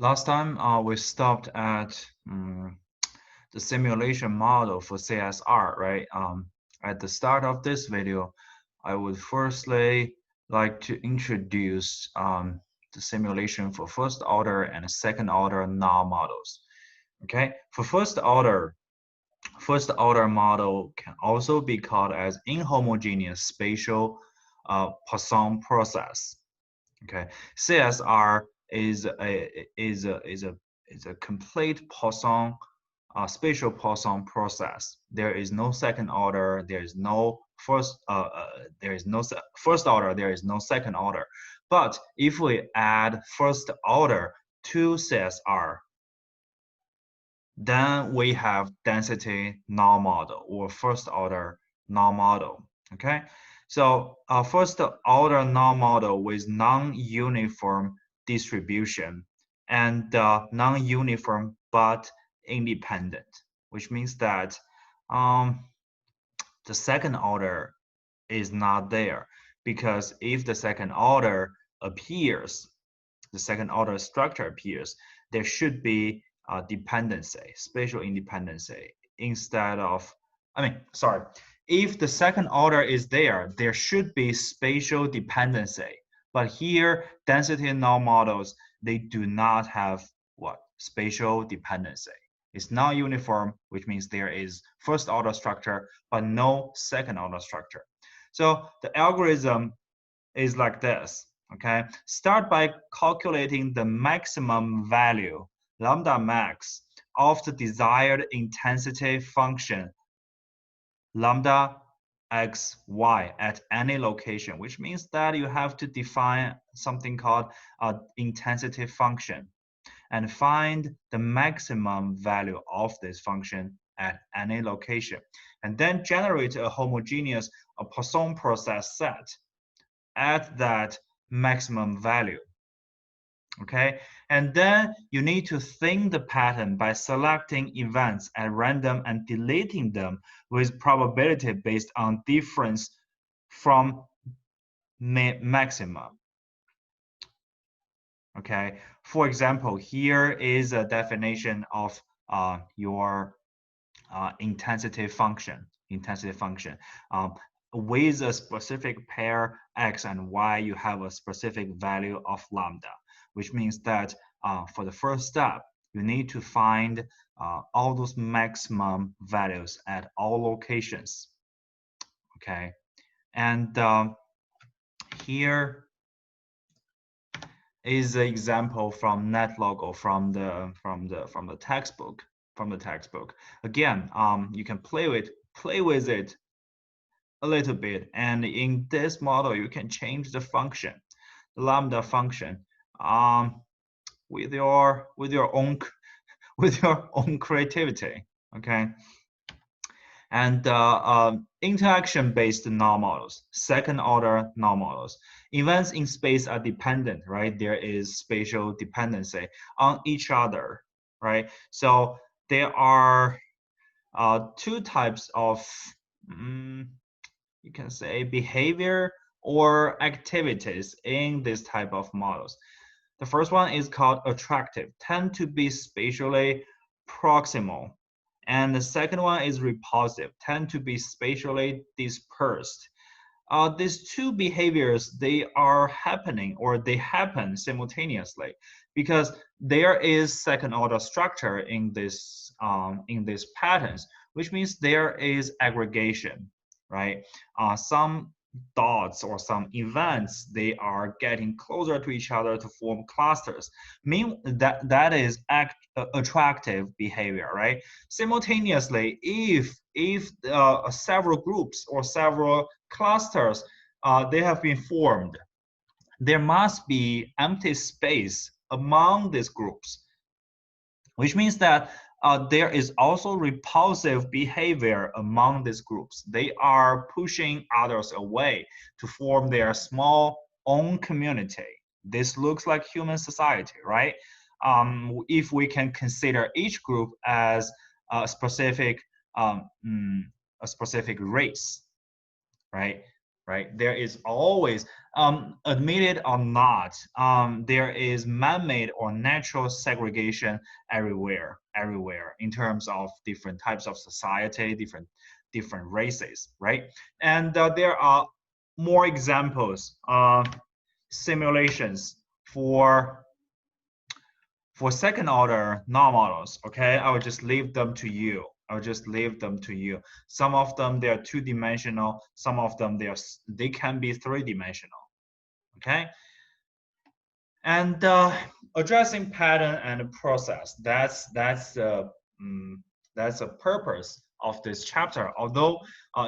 Last time we stopped at the simulation model for CSR, right? At the start of this video, I would firstly like to introduce the simulation for first order and second order null models. Okay, for first order model can also be called as inhomogeneous spatial Poisson process. Okay, CSR is a complete Poisson spatial Poisson process. There is no second order. There is no first. There is no first order. There is no second order. But if we add first order to CSR, then we have density null model or first order null model. Okay, so first order null model with non-uniform distribution and non-uniform but independent, which means that the second order is not there, because if the second order appears, the second order structure appears, there should be dependency, spatial independency, instead of, if the second order is there, there should be spatial dependency. But here, density null models, they do not have what? Spatial dependency. It's not uniform, which means there is first order structure, but no second order structure. So the algorithm is like this. Okay, start by calculating the maximum value, lambda max, of the desired intensity function, lambda x, y, at any location, which means that you have to define something called an intensity function and find the maximum value of this function at any location, and then generate a homogeneous Poisson process set at that maximum value. Okay, and then you need to thin the pattern by selecting events at random and deleting them with probability based on difference from maxima. Okay, for example, here is a definition of your intensity function. With a specific pair x and y, you have a specific value of lambda, which means that for the first step, you need to find all those maximum values at all locations. Okay, and here is an example from NetLogo from the textbook. Again, you can play with it a little bit, and in this model you can change the function, the lambda function, with your own creativity. Okay, and interaction-based null models, second order null models. Events in space are dependent, right? There is spatial dependency on each other, right? So there are two types of you can say behavior or activities in this type of models. The first one is called attractive, tend to be spatially proximal. And the second one is repulsive, tend to be spatially dispersed. These two behaviors, they are happening, or they happen simultaneously, because there is second order structure in these patterns, which means there is aggregation, right? Some dots or some events, they are getting closer to each other to form clusters. That is attractive behavior, right? Simultaneously, if several groups or several clusters they have been formed, there must be empty space among these groups, which means that there is also repulsive behavior among these groups. They are pushing others away to form their small own community. This looks like human society, right? If we can consider each group as a specific race, right? right? There is always, admitted or not, there is man-made or natural segregation everywhere in terms of different types of society, different races, right? And there are more examples of simulations for second order non-models. Okay, I will just leave them to you. I'll just leave them to you. Some of them they are two-dimensional. Some of them they can be three-dimensional. Okay, and addressing pattern and process. That's the purpose of this chapter. Although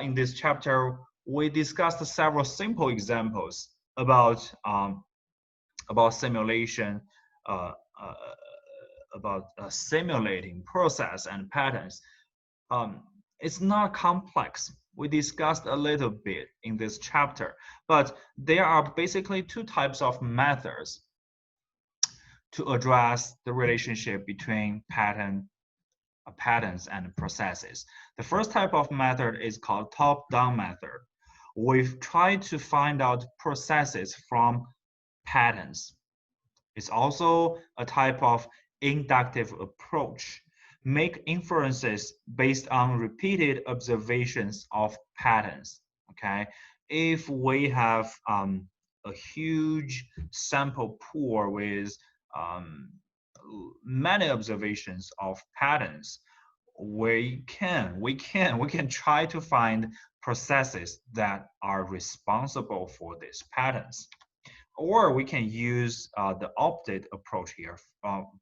in this chapter we discussed several simple examples about simulation, uh, uh, about simulating process and patterns. It's not complex. We discussed a little bit in this chapter, but there are basically two types of methods to address the relationship between patterns and processes. The first type of method is called top-down method. We've tried to find out processes from patterns. It's also a type of inductive approach. Make inferences based on repeated observations of patterns. Okay, if we have a huge sample pool with um, many observations of patterns, we can try to find processes that are responsible for these patterns. Or we can use the opposite approach here,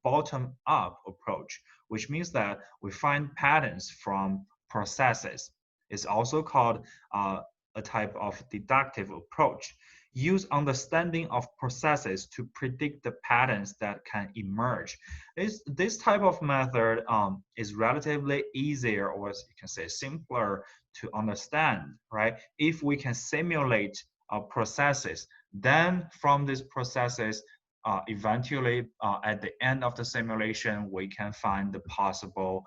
bottom-up approach, which means that we find patterns from processes. It's also called a type of deductive approach. Use understanding of processes to predict the patterns that can emerge. This type of method is relatively easier, or as you can say, simpler to understand, right? If we can simulate processes, then from these processes, eventually at the end of the simulation, we can find the possible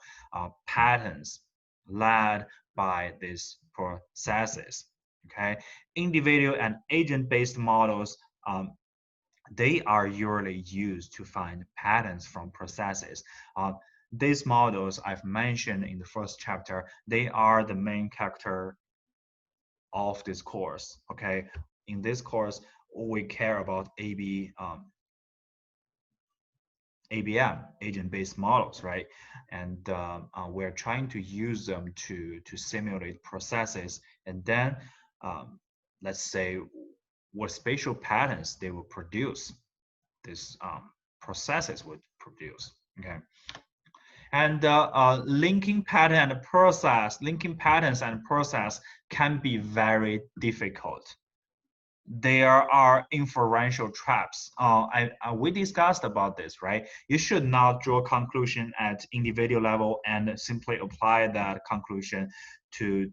patterns led by these processes. Okay, individual and agent-based models, they are usually used to find patterns from processes. These models I've mentioned in the first chapter, they are the main character of this course. Okay, in this course, we care about ABM, agent-based models, right? And we're trying to use them to simulate processes, and then let's say what spatial patterns they will produce. These processes would produce. Okay. And linking pattern and process, linking patterns and process can be very difficult. There are inferential traps. We discussed about this, right? You should not draw conclusion at individual level and simply apply that conclusion to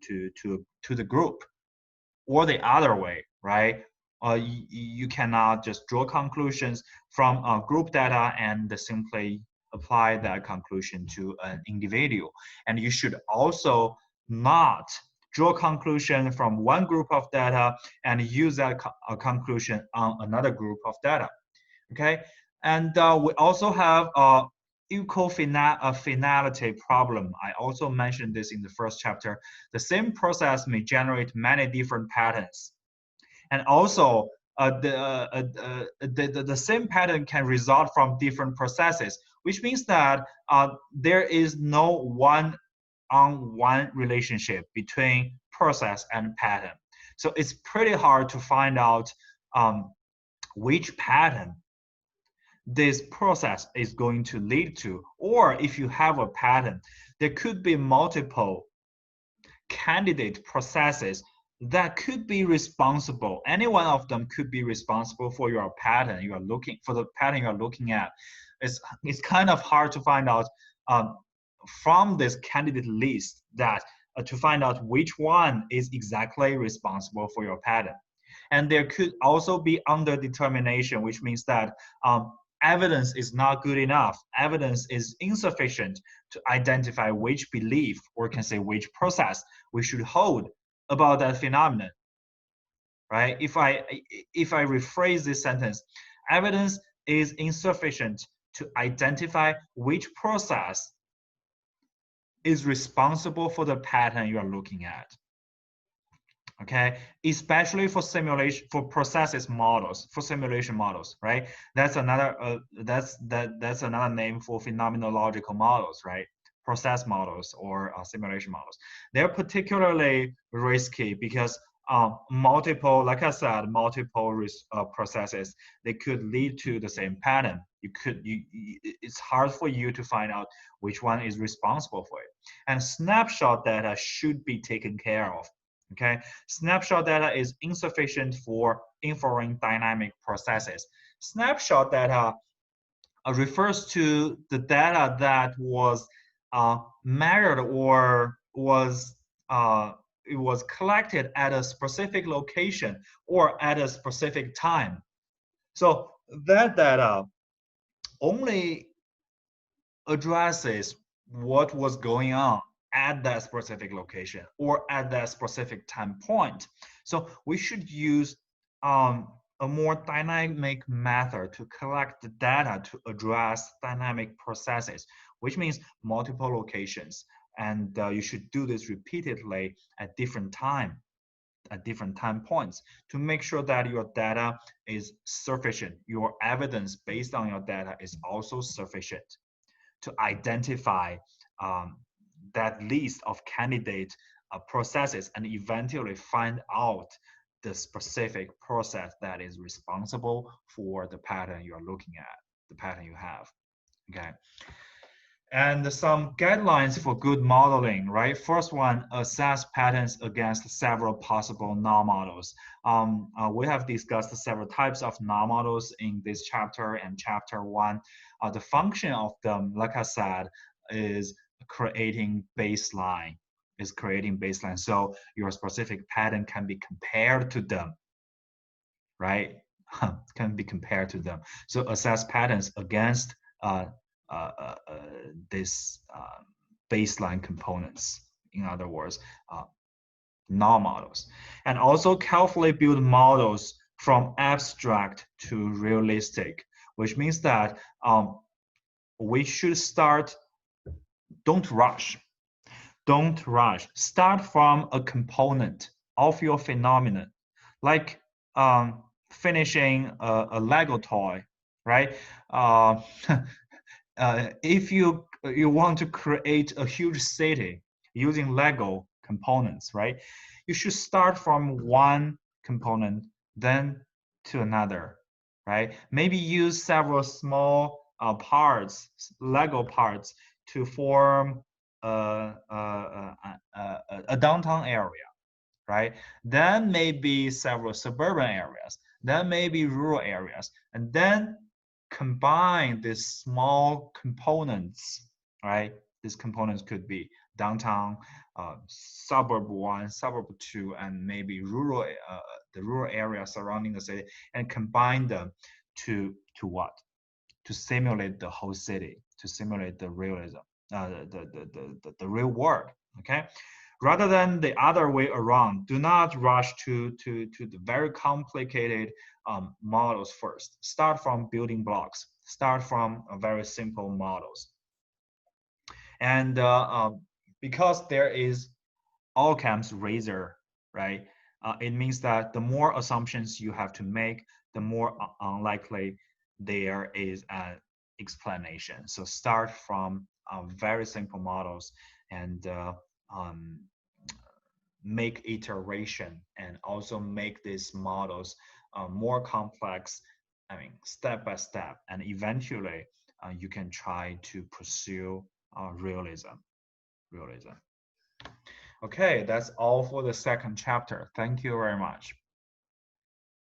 the group, or the other way, right? You cannot just draw conclusions from group data and simply apply that conclusion to an individual. And you should also not draw conclusion from one group of data and use that conclusion on another group of data. Okay, and we also have equal finality problem. I also mentioned this in the first chapter. The same process may generate many different patterns, and also the same pattern can result from different processes, which means that there is no one-on-one relationship between process and pattern. So it's pretty hard to find out which pattern this process is going to lead to. Or if you have a pattern, there could be multiple candidate processes that could be responsible. Any one of them could be responsible for your pattern you are looking for, the pattern you are looking at. It's kind of hard to find out from this candidate list that to find out which one is exactly responsible for your pattern. And there could also be underdetermination, which means that evidence is not good enough. Evidence is insufficient to identify which belief, or can say which process, we should hold about that phenomenon. right? If I rephrase this sentence, evidence is insufficient to identify which process is responsible for the pattern you are looking at. Okay, especially for simulation, for processes models, for simulation models, right? That's another that's another name for phenomenological models, right? Process models or simulation models. They're particularly risky because multiple, like I said, multiple processes, they could lead to the same pattern. It's hard for you to find out which one is responsible for it. And snapshot data should be taken care of. Okay, snapshot data is insufficient for inferring dynamic processes. Snapshot data refers to the data that was measured or it was collected at a specific location or at a specific time. So that data only addresses what was going on at that specific location or at that specific time point. So we should use a more dynamic method to collect the data to address dynamic processes, which means multiple locations. And you should do this repeatedly at different time points to make sure that your data is sufficient. Your evidence based on your data is also sufficient to identify that list of candidate processes and eventually find out the specific process that is responsible for the pattern you're looking at, the pattern you have. Okay. And some guidelines for good modeling, right? First one, assess patterns against several possible null models. We have discussed several types of null models in this chapter and chapter 1. The function of them, like I said, is creating baseline. So your specific pattern can be compared to them, right? Can be compared to them. So assess patterns against this baseline components. In other words, null models, and also carefully build models from abstract to realistic, which means that we should start. Don't rush. Don't rush. Start from a component of your phenomenon, like finishing a Lego toy, right? If you want to create a huge city using Lego components, right? You should start from one component, then to another, right? Maybe use several small parts, Lego parts, to form a downtown area, right? Then maybe several suburban areas, then maybe rural areas, and then combine these small components, right? These components could be downtown, suburb 1, suburb 2, and maybe rural, the rural area surrounding the city, and combine them to what? To simulate the whole city, to simulate the realism, the real world, okay? Rather than the other way around, do not rush to the very complicated models first. Start from building blocks. Start from very simple models. And because there is Occam's razor, right? It means that the more assumptions you have to make, the more unlikely there is an explanation. So start from very simple models and make iteration and also make these models more complex, I mean, step by step, and eventually you can try to pursue realism. Okay, that's all for the second chapter. Thank you very much.